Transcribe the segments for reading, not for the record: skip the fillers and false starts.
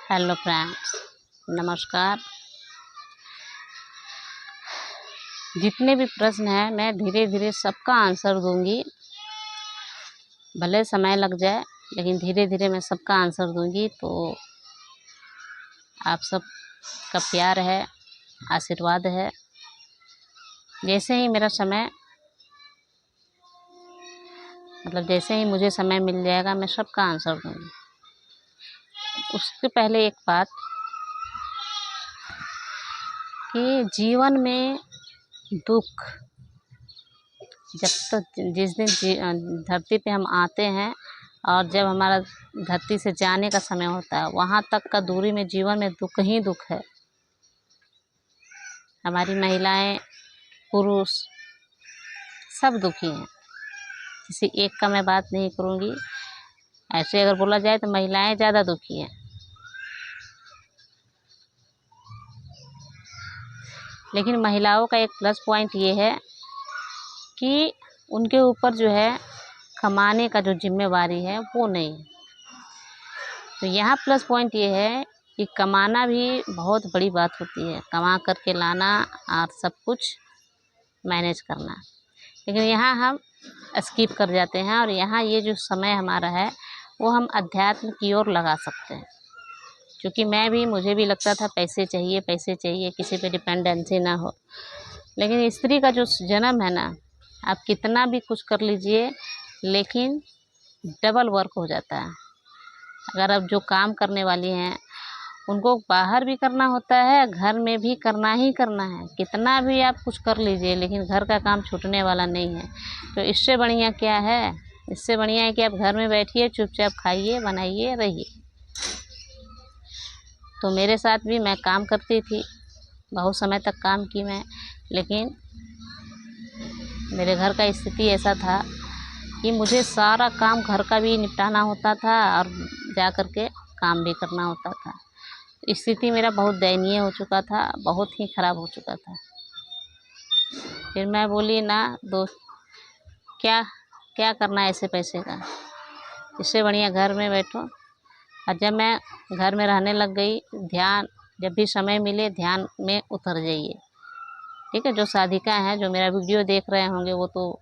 Hello friends, नमस्कार। जितने भी प्रश्न हैं मैं धीरे धीरे सबका आंसर दूंगी। भले समय लग जाए लेकिन धीरे धीरे मैं सबका आंसर दूंगी। तो आप सब का प्यार है, आशीर्वाद है। जैसे ही मेरा समय जैसे ही मुझे समय मिल जाएगा मैं सबका आंसर दूंगी। उसके पहले एक बात कि जीवन में दुख जब तक जिस दिन धरती पे हम आते हैं और जब हमारा धरती से जाने का समय होता है, वहाँ तक का दूरी में जीवन में दुख ही दुख है। हमारी महिलाएं, पुरुष सब दुखी हैं। किसी एक का मैं बात नहीं करूँगी। ऐसे अगर बोला जाए तो महिलाएं ज़्यादा दुखी हैं। लेकिन महिलाओं का एक प्लस पॉइंट ये है कि उनके ऊपर जो है कमाने का जो जिम्मेवारी है वो नहीं। तो यहाँ प्लस पॉइंट ये है कि कमाना भी बहुत बड़ी बात होती है, कमा करके लाना और सब कुछ मैनेज करना। लेकिन यहाँ हम स्किप कर जाते हैं और यहाँ ये जो समय हमारा है वो हम अध्यात्म की ओर लगा सकते हैं। क्योंकि मुझे भी लगता था पैसे चाहिए, किसी पे डिपेंडेंसी ना हो। लेकिन स्त्री का जो जन्म है ना, आप कितना भी कुछ कर लीजिए लेकिन डबल वर्क हो जाता है। अगर आप जो काम करने वाली हैं उनको बाहर भी करना होता है, घर में भी करना ही करना है। कितना भी आप कुछ कर लीजिए लेकिन घर का काम छूटने वाला नहीं है। तो इससे बढ़िया क्या है? इससे बढ़िया है कि आप घर में बैठिए, चुपचाप खाइए, बनाइए, रहिए। तो मेरे साथ भी मैं काम करती थी, बहुत समय तक काम की मैं। लेकिन मेरे घर का स्थिति ऐसा था कि मुझे सारा काम घर का भी निपटाना होता था और जा कर के काम भी करना होता था। स्थिति मेरा बहुत दयनीय हो चुका था, बहुत ही ख़राब हो चुका था। फिर मैं बोली ना दोस्त, क्या क्या करना है ऐसे पैसे का, इससे बढ़िया घर में बैठो। और जब मैं घर में रहने लग गई, ध्यान जब भी समय मिले ध्यान में उतर जाइए। ठीक है, जो साधिका हैं, जो मेरा वीडियो देख रहे होंगे वो तो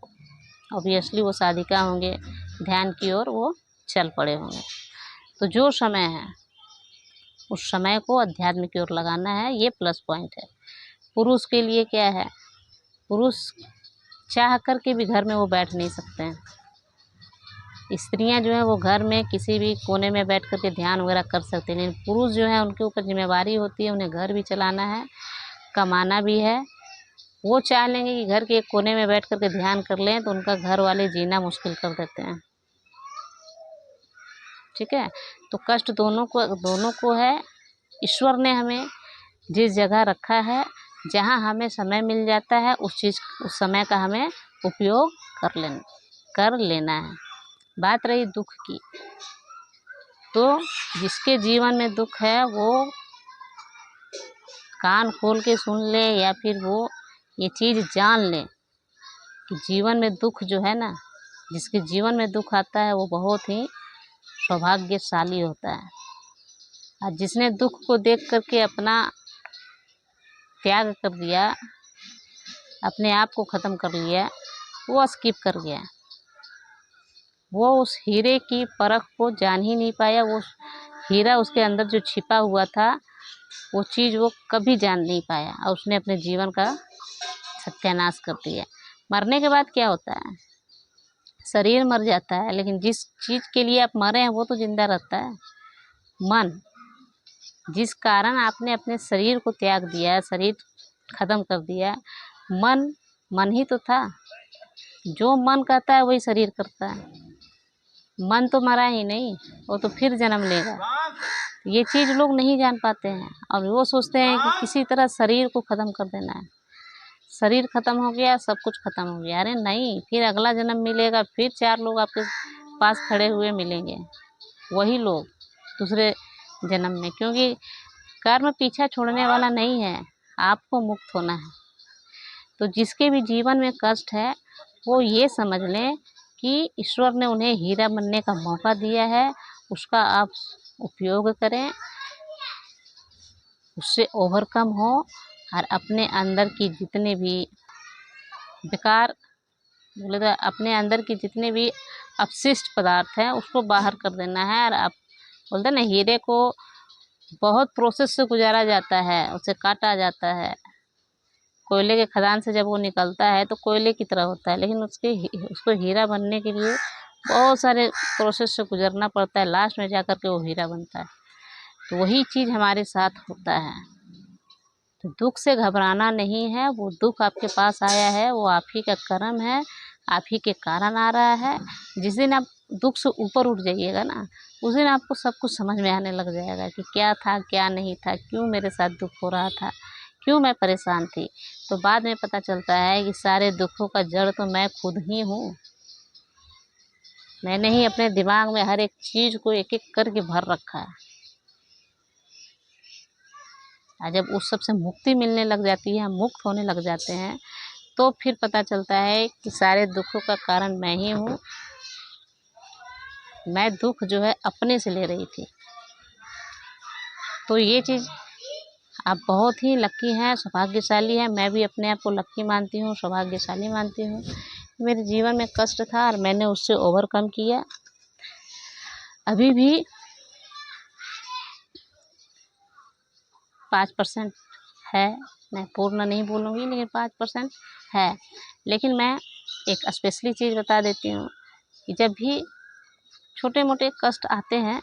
ऑब्वियसली वो साधिका होंगे, ध्यान की ओर वो चल पड़े होंगे। तो जो समय है उस समय को अध्यात्म की ओर लगाना है, ये प्लस पॉइंट है। पुरुष के लिए क्या है, पुरुष चाह कर के भी घर में वो बैठ नहीं सकते हैं। स्त्रियां जो है वो घर में किसी भी कोने में बैठ कर के ध्यान वगैरह कर सकते हैं। लेकिन पुरुष जो है उनके ऊपर जिम्मेवारी होती है, उन्हें घर भी चलाना है, कमाना भी है। वो चाह लेंगे कि घर के एक कोने में बैठ कर के ध्यान कर लें तो उनका घर वाले जीना मुश्किल कर देते हैं। ठीक है, तो कष्ट दोनों को है। ईश्वर ने हमें जिस जगह रखा है, जहाँ हमें समय मिल जाता है उस समय का हमें उपयोग कर लेना है। बात रही दुख की, तो जिसके जीवन में दुख है वो कान खोल के सुन ले या फिर वो ये चीज़ जान ले कि जीवन में दुख जो है ना, जिसके जीवन में दुख आता है वो बहुत ही सौभाग्यशाली होता है। और जिसने दुख को देख करके अपना त्याग कर दिया, अपने आप को ख़त्म कर लिया, वो स्किप कर गया। वो उस हीरे की परख को जान ही नहीं पाया। वो हीरा उसके अंदर जो छिपा हुआ था वो चीज़ वो कभी जान नहीं पाया और उसने अपने जीवन का सत्यानाश कर दिया। मरने के बाद क्या होता है? शरीर मर जाता है, लेकिन जिस चीज़ के लिए आप मरे हैं वो तो जिंदा रहता है। मन, जिस कारण आपने अपने शरीर को त्याग दिया, शरीर ख़त्म कर दिया, मन ही तो था। जो मन कहता है वही शरीर करता है। मन तो मरा ही नहीं, वो तो फिर जन्म लेगा। ये चीज़ लोग नहीं जान पाते हैं और वो सोचते हैं कि किसी तरह शरीर को ख़त्म कर देना है। शरीर ख़त्म हो गया, सब कुछ ख़त्म हो गया। अरे नहीं, फिर अगला जन्म मिलेगा, फिर 4 लोग आपके पास खड़े हुए मिलेंगे, वही लोग दूसरे जन्म में। क्योंकि कर्म पीछा छोड़ने वाला नहीं है, आपको मुक्त होना है। तो जिसके भी जीवन में कष्ट है वो ये समझ लें कि ईश्वर ने उन्हें हीरा बनने का मौका दिया है, उसका आप उपयोग करें। उससे ओवरकम हो और अपने अंदर की जितने भी बेकार बोले तो अपने अंदर की जितने भी अपशिष्ट पदार्थ हैं उसको बाहर कर देना है। और आप बोलते हैं ना, हीरे को बहुत प्रोसेस से गुजारा जाता है, उसे काटा जाता है। कोयले के खदान से जब वो निकलता है तो कोयले की तरह होता है, लेकिन उसको हीरा बनने के लिए बहुत सारे प्रोसेस से गुजरना पड़ता है, लास्ट में जाकर के वो हीरा बनता है। तो वही चीज़ हमारे साथ होता है। तो दुख से घबराना नहीं है, वो दुख आपके पास आया है वो आप ही का कर्म है, आप ही के कारण आ रहा है। जिस दिन आप दुख से ऊपर उठ जाइएगा ना, उस दिन आपको सब कुछ समझ में आने लग जाएगा कि क्या था क्या नहीं था, क्यों मेरे साथ दुख हो रहा था, क्यों मैं परेशान थी। तो बाद में पता चलता है कि सारे दुखों का जड़ तो मैं खुद ही हूँ। मैंने ही अपने दिमाग में हर एक चीज़ को एक एक करके भर रखा है। और जब उस सब से मुक्ति मिलने लग जाती है, हम मुक्त होने लग जाते हैं, तो फिर पता चलता है कि सारे दुखों का कारण मैं ही हूँ। मैं दुख जो है अपने से ले रही थी। तो ये चीज़ आप बहुत ही लक्की हैं, सौभाग्यशाली हैं। मैं भी अपने आप को लक्की मानती हूँ, सौभाग्यशाली मानती हूँ। मेरे जीवन में कष्ट था और मैंने उससे ओवरकम किया। अभी भी 5% है, मैं पूर्ण नहीं बोलूँगी, लेकिन 5% है। लेकिन मैं एक स्पेशली चीज़ बता देती हूँ कि जब भी छोटे मोटे कष्ट आते हैं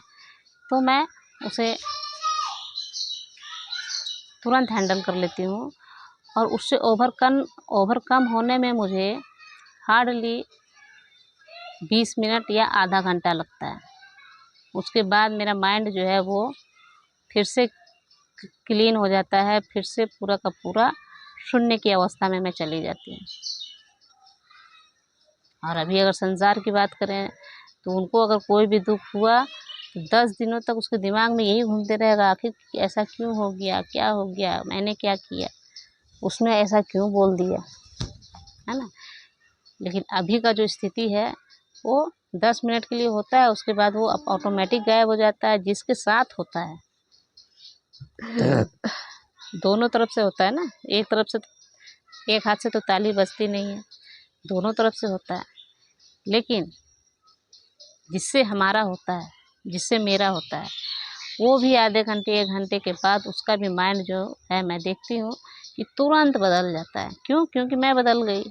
तो मैं उसे तुरंत हैंडल कर लेती हूँ। और उससे ओवरकम होने में मुझे हार्डली 20 मिनट या आधा घंटा लगता है। उसके बाद मेरा माइंड जो है वो फिर से क्लीन हो जाता है, फिर से पूरा का पूरा शून्य की अवस्था में मैं चली जाती हूँ। और अभी अगर संसार की बात करें तो उनको अगर कोई भी दुख हुआ तो 10 दिनों तक उसके दिमाग में यही घूमते रहेगा, आखिर ऐसा क्यों हो गया, क्या हो गया, मैंने क्या किया, उसने ऐसा क्यों बोल दिया, है ना। लेकिन अभी का जो स्थिति है वो 10 मिनट के लिए होता है, उसके बाद वो ऑटोमेटिक गायब हो जाता है। जिसके साथ होता है दोनों तरफ से होता है ना, एक तरफ से एक हाथ से तो ताली बजती नहीं है, दोनों तरफ से होता है। लेकिन जिससे हमारा होता है, जिससे मेरा होता है, वो भी आधे घंटे 1 घंटे के बाद उसका भी माइंड जो है मैं देखती हूँ कि तुरंत बदल जाता है। क्यों? क्योंकि मैं बदल गई,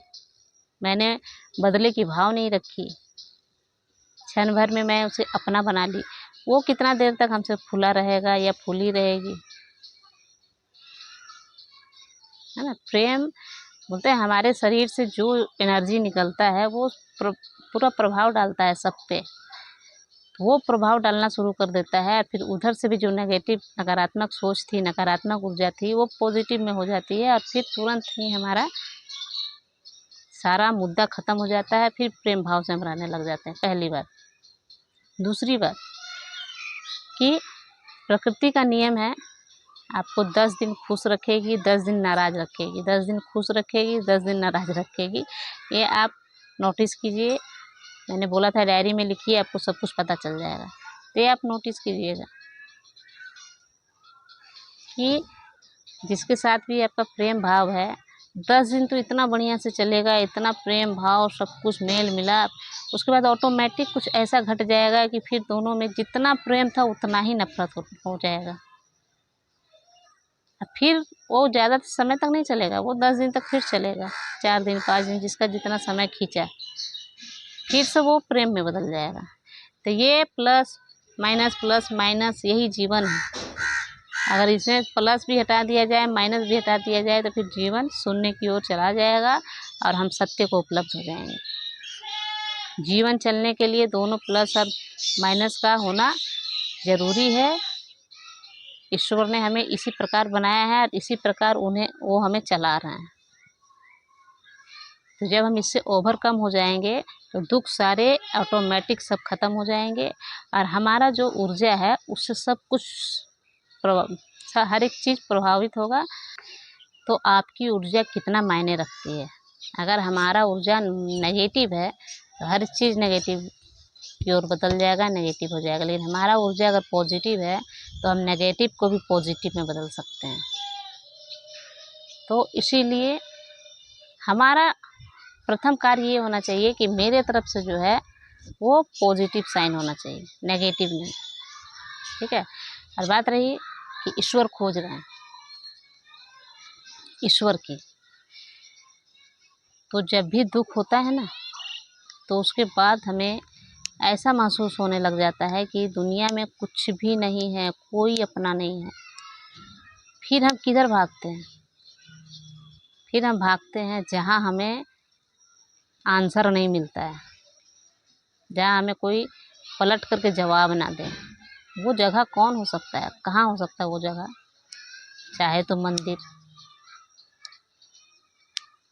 मैंने बदले की भाव नहीं रखी, क्षण भर में मैं उसे अपना बना ली। वो कितना देर तक हमसे फूला रहेगा या फूली रहेगी, है ना। प्रेम बोलते हैं हमारे शरीर से जो एनर्जी निकलता है वो पूरा प्रभाव डालता है सब पे। वो प्रभाव डालना शुरू कर देता है, फिर उधर से भी जो नेगेटिव नकारात्मक सोच थी, नकारात्मक ऊर्जा थी, वो पॉजिटिव में हो जाती है और फिर तुरंत ही हमारा सारा मुद्दा ख़त्म हो जाता है। फिर प्रेम भाव से हम रहने लग जाते हैं, पहली बात। दूसरी बात कि प्रकृति का नियम है, आपको 10 दिन खुश रखेगी, 10 दिन नाराज़ रखेगी, 10 दिन खुश रखेगी, 10 दिन नाराज़ रखेगी। ये आप नोटिस कीजिए। मैंने बोला था डायरी में लिखिए, आपको सब कुछ पता चल जाएगा। तो ये आप नोटिस कीजिएगा कि जिसके साथ भी आपका प्रेम भाव है, 10 दिन तो इतना बढ़िया से चलेगा, इतना प्रेम भाव सब कुछ मेल मिलाप, उसके बाद ऑटोमेटिक कुछ ऐसा घट जाएगा कि फिर दोनों में जितना प्रेम था उतना ही नफरत हो जाएगा। फिर वो ज़्यादा समय तक नहीं चलेगा, वो 10 दिन तक फिर चलेगा, 4 दिन 5 दिन, जिसका जितना समय खींचा, फिर से वो प्रेम में बदल जाएगा। तो ये प्लस माइनस यही जीवन है। अगर इसमें प्लस भी हटा दिया जाए, माइनस भी हटा दिया जाए, तो फिर जीवन शून्य की ओर चला जाएगा और हम सत्य को उपलब्ध हो जाएंगे। जीवन चलने के लिए दोनों प्लस और माइनस का होना ज़रूरी है। ईश्वर ने हमें इसी प्रकार बनाया है और इसी प्रकार वो हमें चला रहे हैं। तो जब हम इससे ओवरकम हो जाएंगे तो दुख सारे ऑटोमेटिक सब खत्म हो जाएंगे और हमारा जो ऊर्जा है उससे सब कुछ हर एक चीज़ प्रभावित होगा। तो आपकी ऊर्जा कितना मायने रखती है। अगर हमारा ऊर्जा नेगेटिव है तो हर चीज़ नेगेटिव प्योर बदल जाएगा, नेगेटिव हो जाएगा। लेकिन हमारा ऊर्जा अगर पॉजिटिव है तो हम नेगेटिव को भी पॉजिटिव में बदल सकते हैं। तो इसीलिए हमारा प्रथम कार्य ये होना चाहिए कि मेरे तरफ से जो है वो पॉजिटिव साइन होना चाहिए, नेगेटिव नहीं। ठीक है। और बात रही कि ईश्वर खोज रहे हैं, ईश्वर की, तो जब भी दुख होता है ना तो उसके बाद हमें ऐसा महसूस होने लग जाता है कि दुनिया में कुछ भी नहीं है, कोई अपना नहीं है। फिर हम किधर भागते हैं? फिर हम भागते हैं जहाँ हमें आंसर नहीं मिलता है, जहाँ हमें कोई पलट करके जवाब ना दे। वो जगह कौन हो सकता है, कहाँ हो सकता है वो जगह? चाहे तो मंदिर,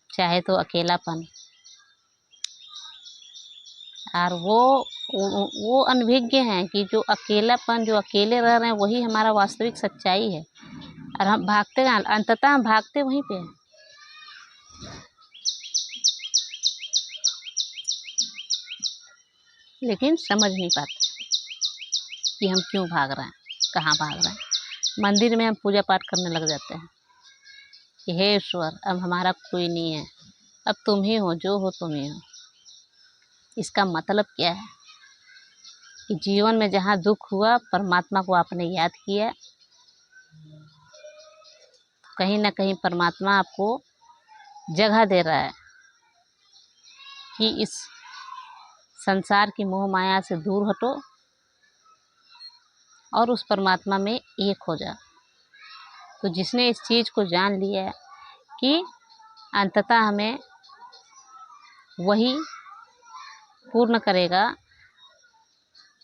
चाहे तो अकेलापन। और वो अनभिज्ञ हैं कि जो अकेलापन, जो अकेले रह रहे हैं, वही हमारा वास्तविक सच्चाई है। और हम भागते हैं, अंततः हम भागते वहीं पे हैं। लेकिन समझ नहीं पाते कि हम क्यों भाग रहे हैं, कहाँ भाग रहे हैं। मंदिर में हम पूजा पाठ करने लग जाते हैं कि हे ईश्वर, अब हमारा कोई नहीं है, अब तुम ही हो, जो हो तुम ही हो। इसका मतलब क्या है कि जीवन में जहाँ दुख हुआ, परमात्मा को आपने याद किया, कहीं ना कहीं परमात्मा आपको जगह दे रहा है कि इस संसार की मोह माया से दूर हटो और उस परमात्मा में एक हो जा। तो जिसने इस चीज़ को जान लिया कि अंततः हमें वही पूर्ण करेगा,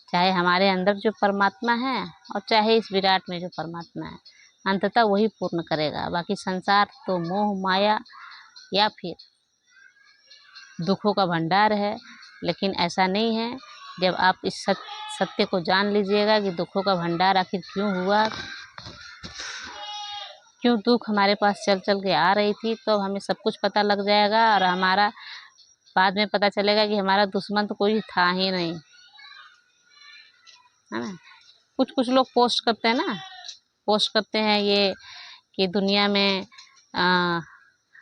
चाहे हमारे अंदर जो परमात्मा है और चाहे इस विराट में जो परमात्मा है, अंततः वही पूर्ण करेगा। बाकी संसार तो मोह माया या फिर दुखों का भंडार है। लेकिन ऐसा नहीं है। जब आप इस सत्य को जान लीजिएगा कि दुखों का भंडार आखिर क्यों हुआ, क्यों दुख हमारे पास चल चल के आ रही थी, तो हमें सब कुछ पता लग जाएगा। और हमारा बाद में पता चलेगा कि हमारा दुश्मन तो कोई था ही नहीं, है ना। कुछ कुछ लोग पोस्ट करते हैं ना, पोस्ट करते हैं ये कि दुनिया में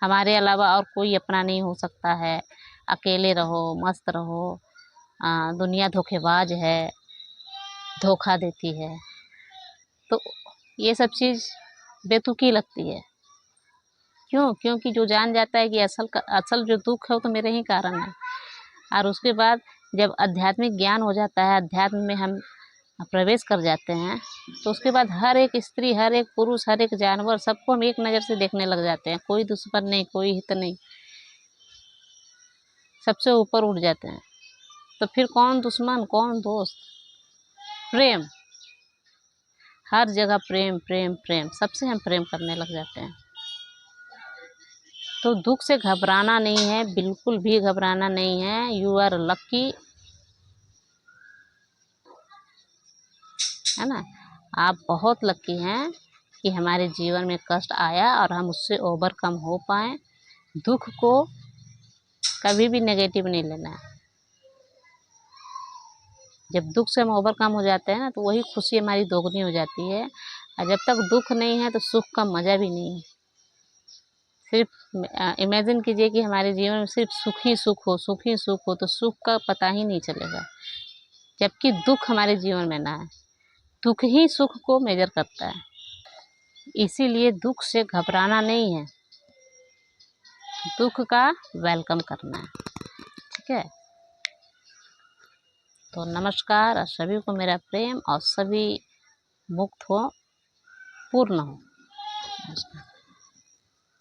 हमारे अलावा और कोई अपना नहीं हो सकता है, अकेले रहो, मस्त रहो, दुनिया धोखेबाज है, धोखा देती है। तो ये सब चीज़ बेतुकी लगती है। क्यों? क्योंकि जो जान जाता है कि असल जो दुख है वो तो मेरे ही कारण है। और उसके बाद जब आध्यात्मिक ज्ञान हो जाता है, अध्यात्म में हम प्रवेश कर जाते हैं, तो उसके बाद हर एक स्त्री, हर एक पुरुष, हर एक जानवर, सबको हम एक नज़र से देखने लग जाते हैं। कोई दुश्मन नहीं, कोई हित नहीं, सबसे ऊपर उठ जाते हैं। तो फिर कौन दुश्मन, कौन दोस्त? प्रेम, हर जगह प्रेम प्रेम प्रेम, सबसे हम प्रेम करने लग जाते हैं। तो दुख से घबराना नहीं है, बिल्कुल भी घबराना नहीं है। यू आर लकी, है ना। आप बहुत लकी हैं कि हमारे जीवन में कष्ट आया और हम उससे ओवरकम हो पाए। दुख को कभी भी नेगेटिव नहीं लेना है। जब दुख से हम ओवरकम हो जाते हैं ना, तो वही खुशी हमारी दोगुनी हो जाती है। और जब तक दुख नहीं है तो सुख का मज़ा भी नहीं है। सिर्फ इमेजिन कीजिए कि हमारे जीवन में सिर्फ सुख ही सुख हो, सुख ही सुख हो, तो सुख का पता ही नहीं चलेगा। जबकि दुख हमारे जीवन में ना है, दुख ही सुख को मेजर करता है। इसीलिए दुख से घबराना नहीं है, दुख का वेलकम करना है। ठीक है। तो नमस्कार, और सभी को मेरा प्रेम, और सभी मुक्त हो, पूर्ण हो। नमस्कार।